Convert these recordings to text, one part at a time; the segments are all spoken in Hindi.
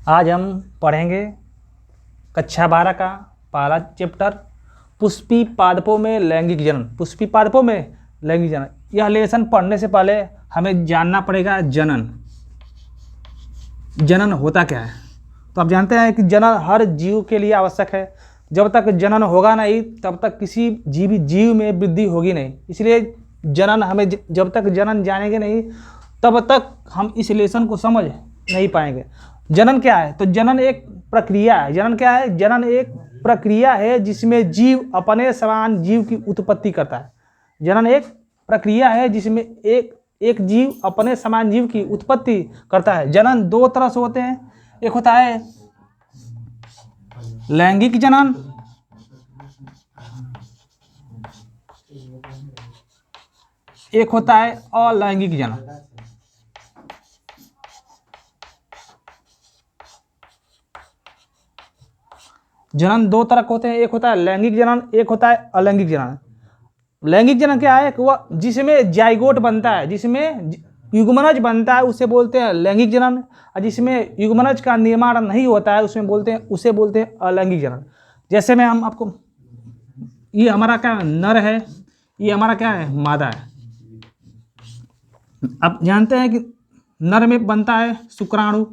आज हम पढ़ेंगे कक्षा 12 का पहला चैप्टर पुष्पी पादपों में लैंगिक जनन। पुष्पी पादपों में लैंगिक जनन, यह लेसन पढ़ने से पहले हमें जानना पड़ेगा जनन होता क्या है। तो आप जानते हैं कि जनन हर जीव के लिए आवश्यक है। जब तक जनन होगा नहीं तब तक किसी जीव में वृद्धि होगी नहीं। इसलिए जनन हमें जब तक जनन जानेंगे नहीं तब तक हम इस लेसन को समझ नहीं पाएंगे। जनन क्या है? तो जनन एक प्रक्रिया है। जनन क्या है? जनन एक प्रक्रिया है जिसमें जीव अपने समान जीव की उत्पत्ति करता है। जनन एक प्रक्रिया है जिसमें एक जीव अपने समान जीव की उत्पत्ति करता है। जनन दो तरह से होते हैं, एक होता है लैंगिक जनन, एक होता है अलैंगिक जनन। जनन दो तरह के होते हैं, एक होता है लैंगिक जनन, एक होता है अलैंगिक जनन। लैंगिक जनन क्या है? वह जिसमें जाइगोट बनता है, जिसमें युग्मनज बनता है, उसे बोलते हैं लैंगिक जनन। और जिसमें युग्मनज का निर्माण नहीं होता है उसे बोलते हैं अलैंगिक जनन। जैसे मैं हम आपको, ये हमारा क्या नर है, ये हमारा क्या है मादा है। अब जानते हैं कि नर में बनता है शुक्राणु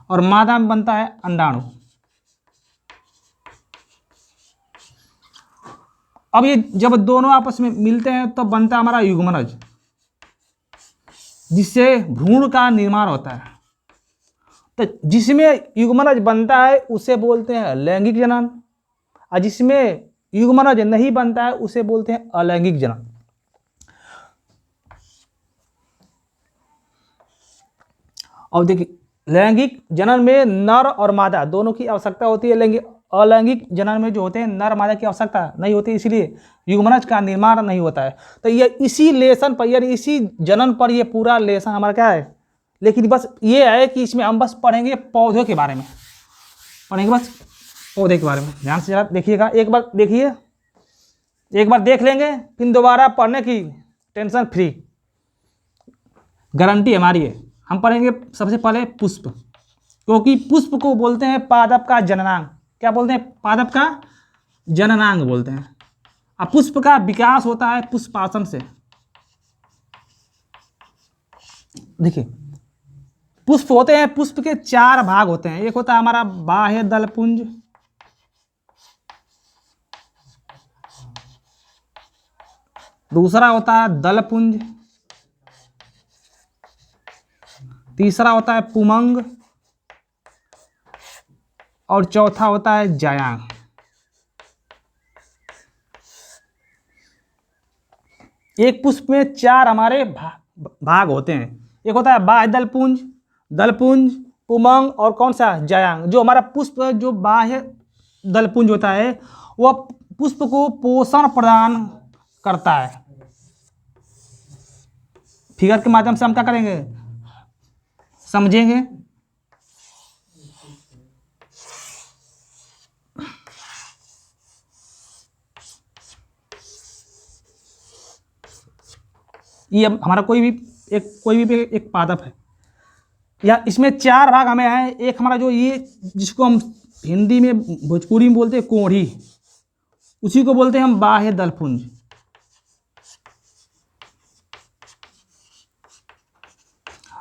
और मादा में बनता है अंडाणु। अब ये जब दोनों आपस में मिलते हैं तो बनता है हमारा युग्मनज, जिससे भ्रूण का निर्माण होता है। तो जिसमें युग्मनज बनता है उसे बोलते हैं लैंगिक जनन, और जिसमें युग्मनज नहीं बनता है उसे बोलते हैं अलैंगिक जनन। और देखिए, लैंगिक जनन में नर और मादा दोनों की आवश्यकता होती है, लेकिन अलैंगिक जनन में जो होते हैं नर मादा की आवश्यकता नहीं होती, इसलिए युग्मनज का निर्माण नहीं होता है। तो ये इसी लेसन पर, यानी इसी जनन पर ये पूरा लेसन हमारा क्या है। लेकिन बस ये है कि इसमें हम बस पढ़ेंगे पौधों के बारे में, पढ़ेंगे बस पौधे के बारे में। ध्यान से जरा देखिएगा, एक बार देखिए, एक बार देख लेंगे फिर दोबारा पढ़ने की टेंशन फ्री गारंटी हमारी है। हम पढ़ेंगे सबसे पहले पुष्प, क्योंकि पुष्प को बोलते हैं पादप का जननांग। क्या बोलते हैं? पादप का जननांग बोलते हैं। अब पुष्प का विकास होता है पुष्पासन से। देखिए, पुष्प होते हैं, पुष्प के चार भाग होते हैं। एक होता है हमारा बाह्य दलपुंज, दूसरा होता है दलपुंज, तीसरा होता है पुमंग, और चौथा होता है जायांग। एक पुष्प में चार हमारे भाग होते हैं। एक होता है बाह्य दलपुंज, पुमंग और कौन सा जायांग। जो हमारा पुष्प जो बाह्य दलपुंज होता है वह पुष्प को पोषण प्रदान करता है। फिगर के माध्यम से हम क्या करेंगे, समझेंगे। ये हमारा कोई भी एक पादप है, या इसमें चार भाग हमें है। एक हमारा जो ये जिसको हम हिंदी में भोजपुरी में बोलते हैं कोढ़ी, उसी को बोलते हैं हम बाह्य दलपुंज।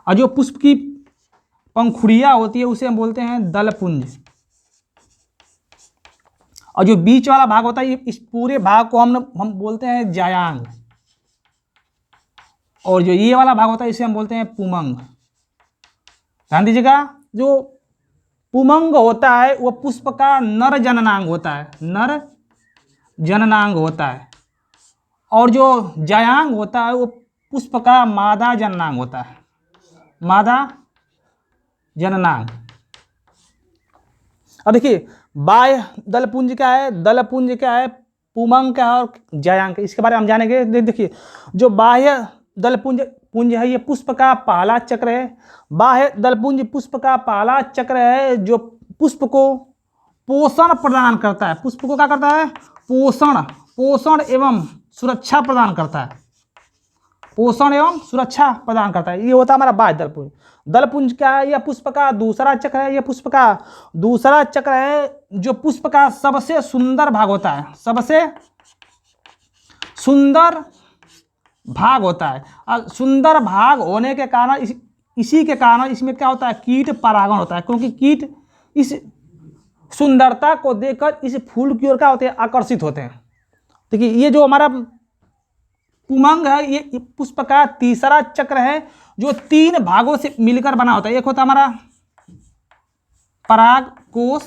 और जो पुष्प की पंखुड़ियाँ होती है उसे हम बोलते हैं दलपुंज। और जो बीच वाला भाग होता है इस पूरे भाग को हम बोलते हैं जायांग। और जो ये वाला भाग होता है इसे हम बोलते हैं पुमंग। ध्यान दीजिएगा, जो पुमंग होता है वह पुष्प का नर जननांग होता है, नर जननांग होता है। और जो जायांग होता है वो पुष्प का मादा जननांग होता है, मादा जननांग। अब देखिए, बाह्य दलपुंज क्या है, दलपुंज क्या है, पुमंग क्या है और जायांग, इसके बारे में हम जानेंगे। देखिए, जो बाह्य दलपुंज है ये पुष्प का पहला चक्र है। बाह्य दलपुंज पुष्प का पहला चक्र है जो पुष्प को पोषण प्रदान करता है। पुष्प को क्या करता है? पोषण एवं सुरक्षा प्रदान करता है। पोषण एवं सुरक्षा प्रदान करता है। ये होता है हमारा बाह्य दलपुंज। दलपुंज क्या है? यह पुष्प का दूसरा चक्र है। यह पुष्प का दूसरा चक्र है, जो पुष्प का सबसे सुंदर भाग होता है, सबसे सुंदर भाग होता है। और सुंदर भाग होने के कारण इसी के कारण इसमें क्या होता है? कीट परागण होता है, क्योंकि कीट इस सुंदरता को देखकर इस फूल की ओर क्या होते हैं? आकर्षित होते हैं। देखिए ये जो हमारा पुमंग है, ये पुष्प का तीसरा चक्र है, जो 3 भागों से मिलकर बना होता है। एक होता है हमारा पराग कोश,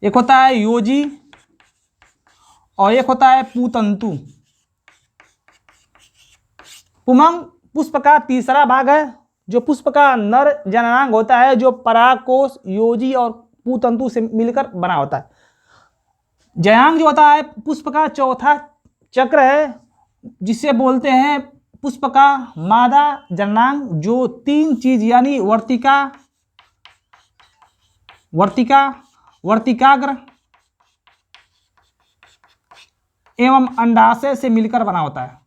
एक होता है योजी, और एक होता है पुतंतु। पुमंग पुष्प का तीसरा भाग है, जो पुष्प का नर जननांग होता है, जो परागकोश, योजी और पुतंतु से मिलकर बना होता है। जयांग जो होता है पुष्प का चौथा चक्र है, जिसे बोलते हैं पुष्प का मादा जननांग, जो 3 चीज यानी वर्तिकाग्र एवं अंडाशय से मिलकर बना होता है।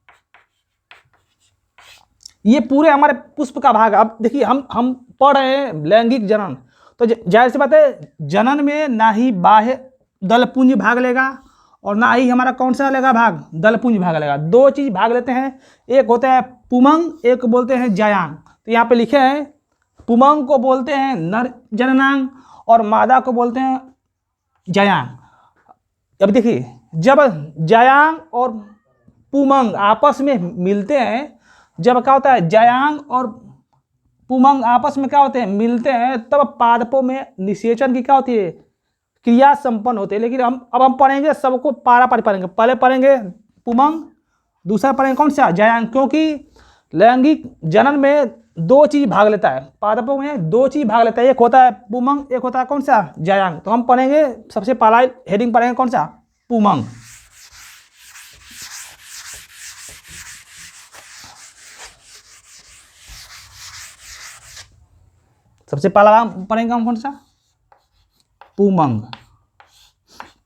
ये पूरे हमारे पुष्प का भाग। अब देखिए हम पढ़ रहे हैं लैंगिक जनन, तो जाहिर सी बात है जनन में ना ही बाह्य दलपुंज भाग लेगा और ना ही हमारा कौन सा लेगा भाग? दलपुंज भाग लेगा। 2 चीज भाग लेते हैं, एक होता है पुमंग, एक बोलते हैं जयांग। तो यहाँ पे लिखे हैं पुमंग को बोलते हैं नर जननांग और मादा को बोलते हैं जयांग। अब देखिए जब जयांग और पुमंग आपस में मिलते हैं, जब क्या होता है जयांग और पुमंग आपस में क्या होते हैं? मिलते हैं, तब पादपों में निषेचन की क्या होती है? क्रिया संपन्न होती है। लेकिन हम पढ़ेंगे सबको पारा-पारी पढ़ेंगे। पहले पढ़ेंगे पुमंग, दूसरा पढ़ेंगे कौन सा? जयांग, क्योंकि लैंगिक जनन में 2 चीज भाग लेता है, पादपों में 2 चीज भाग लेता है। एक होता है पुमंग, एक होता है कौन सा? जयांग। तो हम पढ़ेंगे सबसे पहला हेडिंग पढ़ेंगे कौन सा? पुमंग। सबसे पहला पढ़ेंगे हम कौन सा? पुमंग।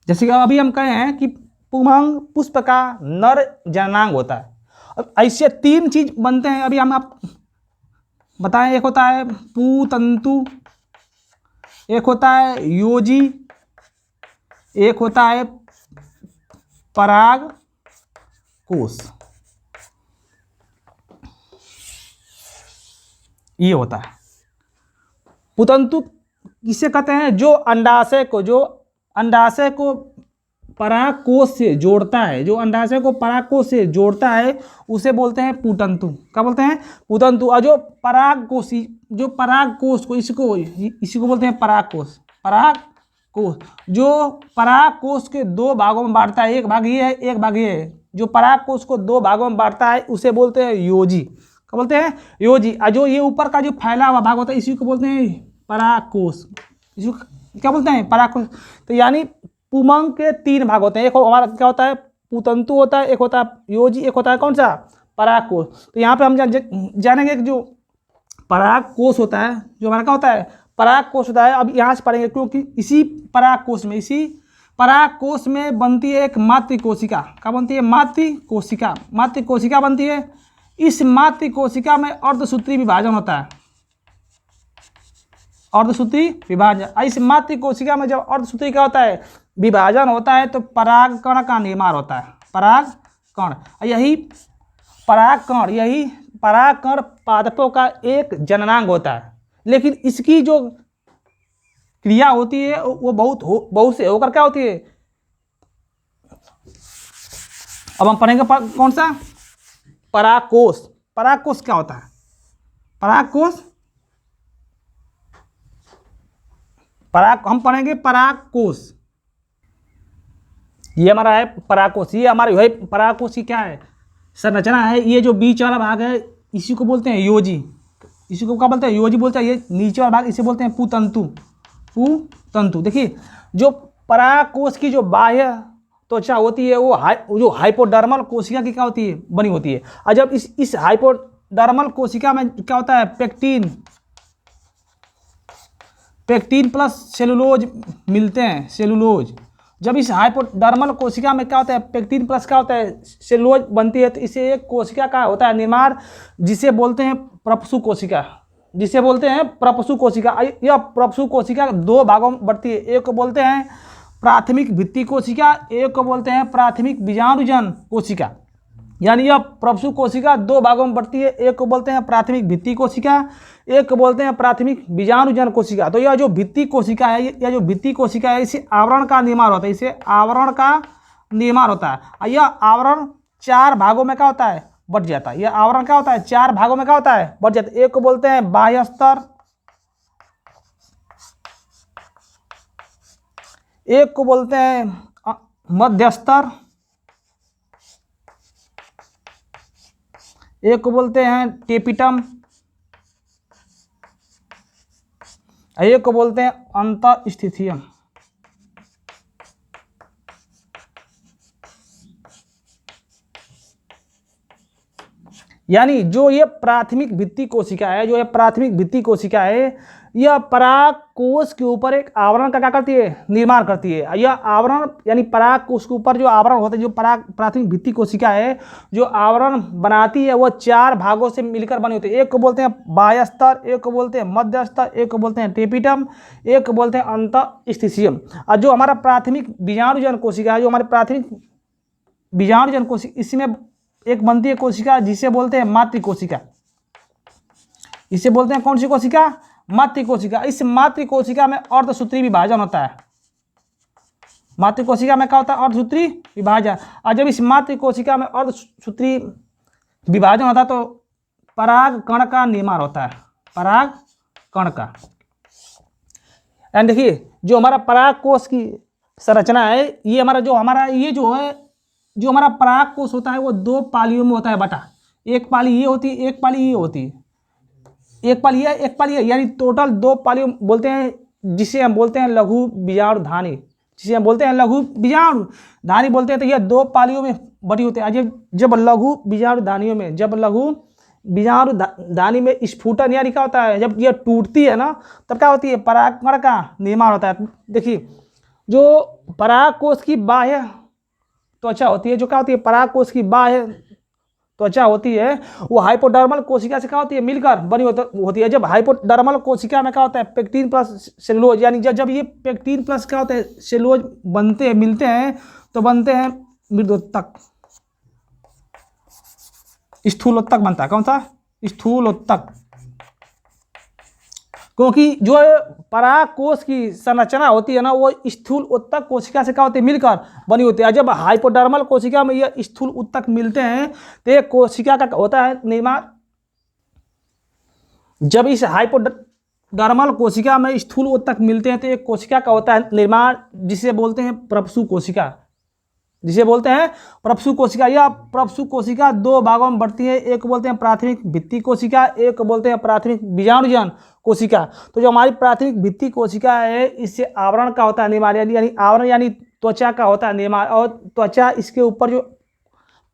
जैसे कि अभी हम कहे हैं कि पुमंग पुष्प का नर जननांग होता है। अब ऐसे 3 चीज बनते हैं, अभी हम आप बताएं। एक होता है पुतंतु, एक होता है योजी, एक होता है पराग कोश। ये होता है पुतंतु। किसे कहते हैं? जो अंडाशय को परागकोश से जोड़ता है, जो अंडाशय को परागकोश से जोड़ता है, उसे बोलते हैं पुतंतु। क्या बोलते हैं? पुतंतु। और जो परागकोश को इसी को बोलते हैं परागकोश। जो परागकोश के 2 भागों में बांटता है, एक भाग ये है, एक भाग ये है। जो परागकोश को 2 भागों में बांटता है उसे बोलते हैं योजी। क्या बोलते हैं? योजी। और जो ये ऊपर का जो फैला हुआ भाग होता है, इसी को बोलते हैं परागकोश। इसको क्या बोलते हैं? परागकोश। तो यानी पुमंग के 3 भाग होते हैं। एक हमारा क्या होता है? पुतंतु होता है, एक होता है योजी, एक होता है कौन सा? परागकोश। तो यहाँ पे हम जानेंगे कि जो परागकोश होता है, जो हमारा क्या होता है? परागकोश होता है। अब यहाँ से पढ़ेंगे, क्योंकि इसी परागकोश में बनती है एक मातृ कोशिका। क्या बनती है? मातृ कोशिका बनती है। इस मातृ कोशिका में अर्धसूत्री विभाजन होता है। अर्धसूत्री विभाजन। इस मातृ कोशिका में जब अर्धसूत्री क्या होता है? विभाजन होता है, तो परागकण का निर्माण होता है। परागकण। यही परागकण पादपों का एक जननांग होता है। लेकिन इसकी जो क्रिया होती है वो बहुत से होकर क्या होती है? अब हम पढ़ेंगे कौन सा? परागकोश। परागकोश क्या होता है? हम पढ़ेंगे परागकोश। ये हमारा है परागकोश। ये हमारे वही परागकोश की क्या है? संरचना है। ये जो बीच वाला भाग है, इसी को बोलते हैं योजी। इसी को क्या बोलते हैं? योजी बोलते हैं। ये नीचे वाला भाग इसे बोलते हैं पुतंतु। देखिए जो परागकोश की जो बाह्य त्वचा होती है, वो जो हाइपोडर्मल कोशिका की क्या होती है? बनी होती है। और जब इस हाइपोडर्मल कोशिका में क्या होता है? पेक्टिन प्लस सेलुलोज मिलते हैं। सेलुलोज जब इस हाइपोडर्मल कोशिका में क्या होता है, पेक्टिन प्लस क्या होता है, सेलुलोज बनती है, तो इसे एक कोशिका का होता है निर्माण, जिसे बोलते हैं प्रपसु कोशिका, जिसे बोलते हैं प्रपसु कोशिका। यह प्रपसु कोशिका दो भागों में बढ़ती है, एक को बोलते हैं प्राथमिक भित्ति कोशिका, एक को बोलते हैं प्राथमिक बीजाणुजन कोशिका। यानी यह प्रपसु कोशिका दो भागों में बढ़ती है, एक को बोलते हैं प्राथमिक भित्ति कोशिका, एक को बोलते हैं प्राथमिक बीजाणुजन कोशिका। तो यह जो भित्ति कोशिका है, यह जो भित्ति कोशिका है, इसे आवरण का निर्माण होता है, इसे आवरण का निर्माण होता है। यह आवरण चार भागों में क्या होता है, बढ़ जाता है। यह आवरण क्या होता है, चार भागों में क्या होता है, बढ़ जाता है। एक को बोलते हैं बाह्य स्तर, एक को बोलते हैं मध्य स्तर, एक को बोलते हैं टेपिटम, एक को बोलते हैं अंतःस्थिथियम। यानी जो ये प्राथमिक भित्ति कोशिका है, जो ये प्राथमिक भित्ति कोशिका है, यह पराग कोश के ऊपर एक आवरण का क्या करती है, निर्माण करती है। यह आवरण यानी पराग कोश के ऊपर जो आवरण होता है, जो प्राथमिक भित्ति कोशिका है जो आवरण बनाती है, वह चार भागों से मिलकर बनी होती है। एक को बोलते हैं बाह्य स्तर, एक को बोलते हैं मध्य स्तर, एक को बोलते हैं टेपिटम, एक को बोलते हैं अंतःस्थिथियम। और जो हमारा प्राथमिक बीजाणुजन कोशिका है, जो हमारे प्राथमिक बीजाणुजन कोशिका, इसमें एक बनती है कोशिका जिसे बोलते हैं मातृ कोशिका। इसे बोलते हैं कौन सी कोशिका, मातृ कोशिका। इस मातृ कोशिका में अर्धसूत्री विभाजन होता है। मातृ कोशिका में क्या होता है, अर्धसूत्री विभाजन। और जब इस मातृ कोशिका में अर्धसूत्री विभाजन होता है तो पराग कण का निर्माण होता है, पराग कण का। एंड देखिए जो हमारा पराग कोश की संरचना है, ये जो हमारा पराग कोश होता है वो दो पालियों में होता है बटा। एक पाली ये होती है, एक पाली ये होती है, एक पाली है, एक पाली है, यानी टोटल दो पालियों बोलते हैं, जिसे हम बोलते हैं लघु बीजाणुधानी, जिसे हम बोलते हैं लघु बीजाणुधानी बोलते हैं। तो यह दो पालियों में बटी होती है। जब लघु बीजाणुधानियों में, जब लघु बीजाणुधानी में स्फुटन यानी क्या होता है, जब यह टूटती है ना, तब क्या होती है, परागकण का निर्माण होता है। देखिए जो पराग कोश की बाह्य त्वचा होती है, जो क्या होती है, पराग कोश की बाह्य त्वचा होती है, वो हाइपोडर्मल कोशिका से क्या होती है, मिलकर बनी होती है। जब हाइपोडर्मल कोशिका में क्या होता है, पेक्टिन प्लस सेलुलोज, यानी जब ये पेक्टिन प्लस क्या होता है, सेलुलोज मिलते हैं तो बनते हैं मृदोत्तक, स्थूलोत्तक बनता है। कौन सा, स्थूलोत्तक। क्योंकि जो पराग कोश की संरचना होती है ना, वो स्थूल उत्तक कोशिका से क्या होती है, मिलकर बनी होती है। जब हाइपोडर्मल कोशिका में ये स्थूल उत्तक मिलते हैं तो एक कोशिका का होता है निर्माण। जब इस हाइपोडर्मल कोशिका में स्थूल उत्तक मिलते हैं तो एक कोशिका का होता है निर्माण, जिसे बोलते हैं प्रपसु कोशिका, जिसे बोलते हैं प्रपसु कोशिका। यह प्रपसु कोशिका दो भागों में बढ़ती है, एक बोलते हैं प्राथमिक भित्ति कोशिका, एक बोलते हैं प्राथमिक बीजाणुजन कोशिका। तो जो हमारी प्राथमिक भित्ति कोशिका है, इससे आवरण का होता है निर्माण, यानी आवरण यानी त्वचा का होता है निर्माण। और त्वचा, इसके ऊपर जो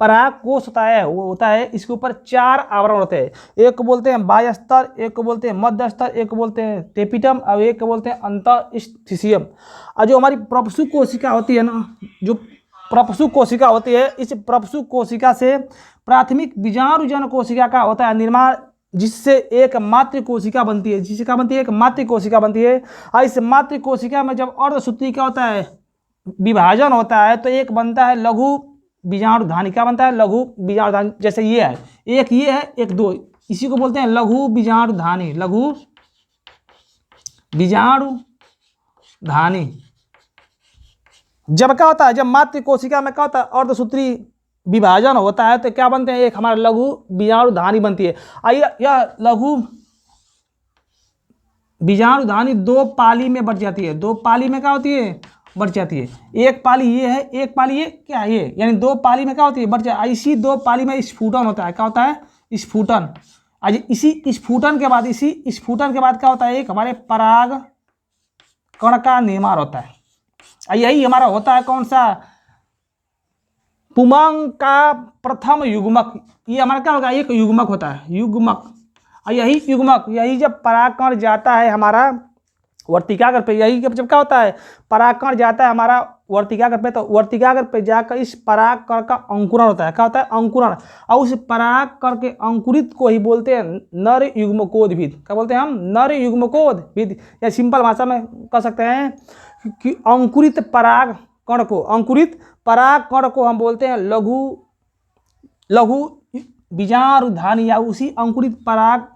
पराग कोश होता है वो होता है, इसके ऊपर चार आवरण होते हैं। एक को बोलते हैं बाह्य स्तर, एक को बोलते हैं मध्य स्तर, एक को बोलते हैं टेपिटम, और एक को बोलते हैं अंतःस्थिथियम। और जो हमारी प्रपसु कोशिका होती है ना, जो प्रपसु कोशिका होती है, इस प्रपसु कोशिका से प्राथमिक बीजाणुजन कोशिका का होता है निर्माण, जिससे एक मातृ कोशिका बनती है, जिससे क्या बनती है, एक मातृ कोशिका बनती है। और इस मातृ कोशिका में जब अर्धसूत्री क्या होता है, विभाजन होता है, तो एक बनता है लघु बीजाणुधानी। क्या बनता है, लघु बीजाणुधानी। जैसे ये है, एक ये है, एक दो, इसी को बोलते हैं लघु बीजाणुधानी, लघु बीजाणुधानी। जब क्या होता है, जब मातृ कोशिका में क्या होता है, अर्धसूत्री विभाजन होता है तो क्या बनते हैं, एक हमारा लघु बीजाणुधानी बनती है। आइए, यह लघु बीजाणुधानी दो पाली में बढ़ जाती है, दो पाली में क्या होती है, बढ़ जाती है। एक पाली ये है, एक पाली ये क्या है, ये, यानी दो पाली में क्या होती है, बढ़ जाती है। इसी दो पाली में स्फुटन होता है। क्या होता है, स्फुटन। आज इसी स्फुटन के बाद, इसी स्फुटन के बाद क्या होता है, एक हमारे पराग कण का निर्माण होता है। यही हमारा होता है कौन सा, पुमांग का प्रथम युग्मक। ये हमारा क्या होगा, एक युग्मक होता है, युग्मक। यही युग्मक, यही जब परागकण जाता है हमारा वर्तिकाग्र पे, यही जब क्या होता है, परागकण जाता है हमारा वर्तिकाग्र पे, तो वर्तिकाग्र पे जाकर इस पराग कण का अंकुरण होता है। क्या होता है? अंकुरण। और उस पराग कण के अंकुरित को ही बोलते हैं नर युग्मकोद्भिद। क्या बोलते हैं हम? नर युग्मकोद्भिद। या सिंपल भाषा में कह सकते हैं कि अंकुरित पराग कण को, अंकुरित पराग कण को हम बोलते हैं लघु बीजाणुधानी, या उसी अंकुरित पराग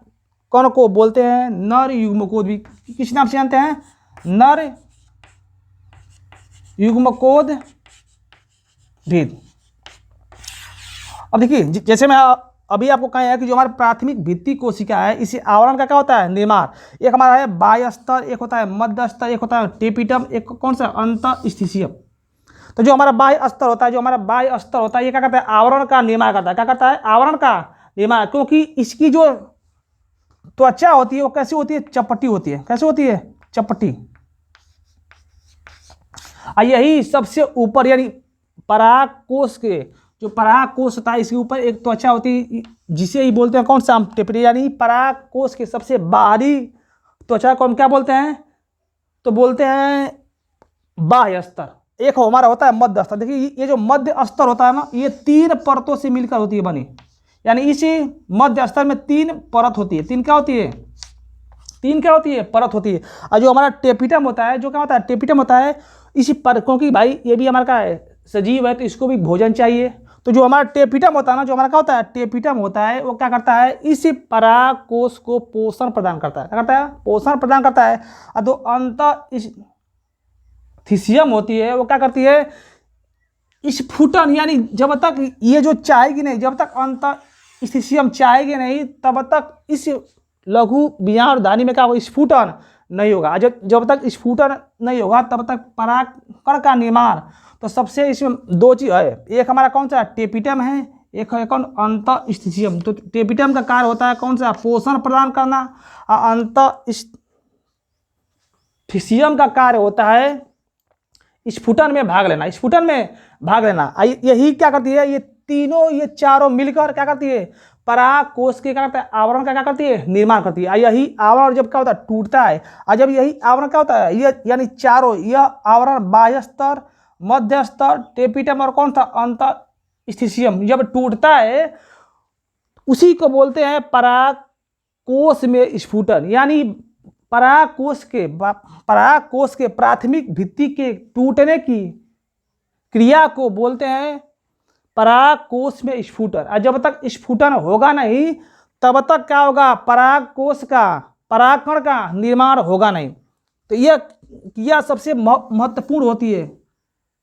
कण को बोलते हैं नर युग्मकोद्भिद। किस नाम से जानते हैं? नर युग्मकोद्भिद। अब देखिए, जैसे मैं अभी आपको कहा है कि जो हमारा प्राथमिक भित्ति कोशिका है, इसी आवरण का क्या होता है? निर्माण। एक हमारा है बाह्य स्तर, एक होता है मध्य स्तर, एक होता है टेपिटम, एक कौन सा? अंतःस्थिशियम। तो जो हमारा बाह्य स्तर होता है, ये क्या करता है? आवरण का निर्माण करता है। क्या करता है? आवरण का निर्माण। क्योंकि इसकी जो त्वचा होती है वो कैसी होती है? चपटी होती है। कैसे होती है? चपटी। यही सबसे ऊपर, यानी पराग कोश के, जो पराग कोश होता है इसके ऊपर एक त्वचा होती है, जिसे ही बोलते हैं कौन सा? टेपिटम। यानी पराग कोश के सबसे बाहरी त्वचा को हम क्या बोलते हैं? तो बोलते हैं बाह्य स्तर। एक हमारा होता है मध्य स्तर। देखिए, ये जो मध्य स्तर होता है ना, ये 3 परतों से मिलकर होती है बनी। यानी इसी मध्य स्तर में 3 परत होती है। 3 क्या होती है? 3 क्या होती है? परत होती है। और जो हमारा टेपिटम होता है, जो क्या होता है? टेपिटम होता है इसी पर, क्योंकि भाई ये भी हमारा क्या है? सजीव है, तो इसको भी भोजन चाहिए। तो जो हमारा टेपिटम होता है ना, जो हमारा क्या होता है? टेपिटम होता है, वो क्या करता है? इसी पराग कोश को पोषण प्रदान करता है। क्या करता है? पोषण प्रदान करता है। और जो अंतःस्थिशियम होती है, वो क्या करती है? स्फुटन, यानी जब तक ये जो चाहेगी नहीं, जब तक अंतःस्थिशियम चाहेगी नहीं, तब तक इस लघु बीजाणुधानी में क्या होगा? स्फुटन नहीं होगा। जब तक स्फुटन नहीं होगा, तब तक पराग कण का निर्माण। तो सबसे इसमें 2 चीज है। एक हमारा कौन सा? टेपिटम है, एक है कौन? अंतःस्थिशियम। तो टेपिटम का कार्य होता है कौन सा? पोषण प्रदान करना। और अंतःस्थिशियम का कार्य होता है स्फुटन में भाग लेना। स्फुटन में भाग लेना। यही क्या करती है? ये तीनों, ये चारों मिलकर क्या करती है? पराग कोश के क्या करता है? आवरण का क्या करती है? निर्माण करती है। यही आवरण जब क्या होता है? टूटता है। और जब यही आवरण क्या होता है? ये यानी चारों, यह आवरण बाह्य स्तर, मध्य स्तर, टेपिटम और कौन सा? अंतःस्थिशियम, जब टूटता है उसी को बोलते हैं पराग कोश में स्फुटन। यानी पराग कोश के प्राथमिक भित्ति के टूटने की क्रिया को बोलते हैं पराग कोश में स्फुटन। और जब तक स्फुटन होगा नहीं, तब तक क्या होगा? पराग कोश का, परागकण का निर्माण होगा नहीं। तो यह क्रिया सबसे महत्वपूर्ण होती है।